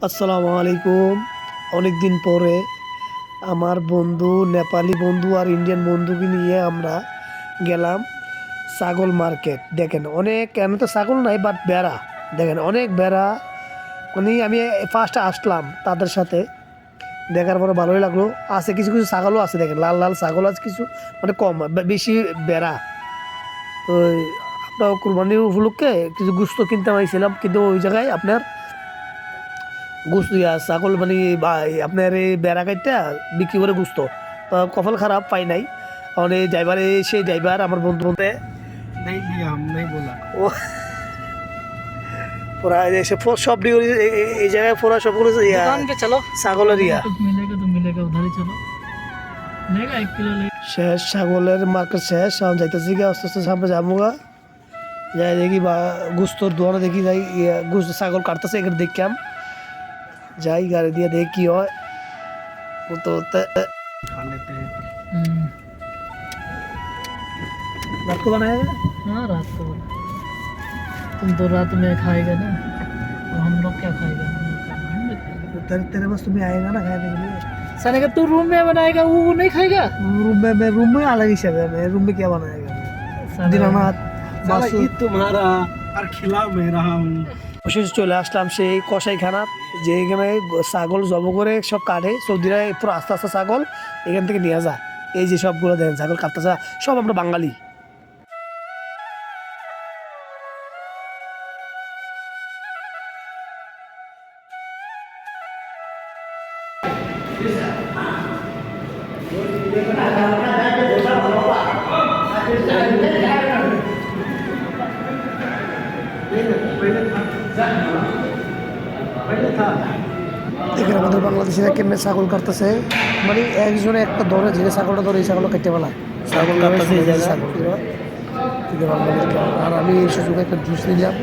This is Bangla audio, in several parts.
আসসালামু আলাইকুম। অনেক দিন পরে আমার বন্ধু, নেপালি বন্ধু আর ইন্ডিয়ান বন্ধুকে নিয়ে আমরা গেলাম ছাগল মার্কেট। দেখেন অনেক, এমন তো ছাগল নাই বাট বেড়া, দেখেন অনেক বেড়া। মানে আমি ফার্স্টে আসলাম তাদের সাথে, দেখার পরে ভালোই লাগলো। আছে কিছু কিছু ছাগলও আছে, দেখেন লাল লাল ছাগল আছে কিছু, মানে কম, বেশি বেড়া। তো আপনার কুরবানির উপলক্ষে কিছু গোস্ত কিনতে চাইছিলাম, কিন্তু ওই জায়গায় আপনার গোস্ত ছাগল মানে আপনার এই বেড়া কাইটটা বিক্রি করে গোস্ত। তো কপাল খারাপ, পাই নাই। কারণ এই ড্রাইভার, সেই ড্রাইভার আমার বন্ধু বলতে नहीं दिया हम नहीं बोला। ও পুরা এসে সব এই জায়গায় পুরা সব করেছে दुकान पे चलो, ছাগলের कुछ मिलेगा तो मिलेगा, उधर ही चलो। लेगा 1 किलो ले। শেষ, ছাগলের মার্কেট শেষ। এখন যাইতেছি গিয়ে আস্তে আস্তে সামনে যাবো গা। যাই দেখি বা গোস্তর দোকানে দেখি, যাই গোস্ত ছাগল কাটতেছে, এখানে দেখলাম, যাই গাড়ি দিয়ে দেখি কি হয়। তো खा लेते हैं। রাত को बनाएगा? हाँ रात को। तुम तो रात में खाएगा ना, और हम लोग क्या खाएगा? हम लोग का घर में खाएगा। तेरे पास तुम्हें आएगा ना खाने के लिए? साले का तू रूम में बनाएगा, वो नहीं खाएगा। रूम में अलग ही सब है, मैं रूम में क्या बनाएगा? दिनानाथ मासुद तुम्हारा और खिला मैं रहा हूँ। অবশেষে চলে আসলাম সেই কসাইখানা, যে এখানে ছাগল জব করে সব কাটে। সৌদিরা পুরো আস্তে আস্তে ছাগল এখান থেকে নিয়ে যায়। এই যে সবগুলো দেখেন ছাগল কাটতেছে, সব আমরা বাঙালি। এখানে আমাদের বাংলাদেশিরা কেমনে ছাগল কাটতেছে, মানে একজনে একটা ধরে, যে ছাগলটা ধরে এই ছাগলটা কেটে ফেলায়। ছাগল কাটতেছে এই জায়গায় ছাগল, আর আমি এই সুযোগে একটা জুস নিলাম।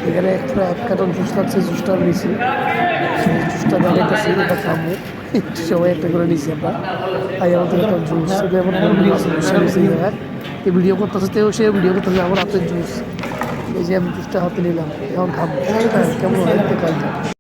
এখানে একটা 1 কার্টন জুস লাগছে, জুসটা নিয়েছি, সেই জুসটা বানাইতেছি, এটা খাবো। সবাই একটা করে নিয়েছি আমরা। তাই আমাদের একটা জুস, যেমন এই জায়গায় ভিডিও করতেছে, সে ভিডিও করতেছে আমার হাতের জুস। এই যে আমি জুসটা হাতে নিলাম, এখন খাবো। কেমন হয় দেখতে কালটা।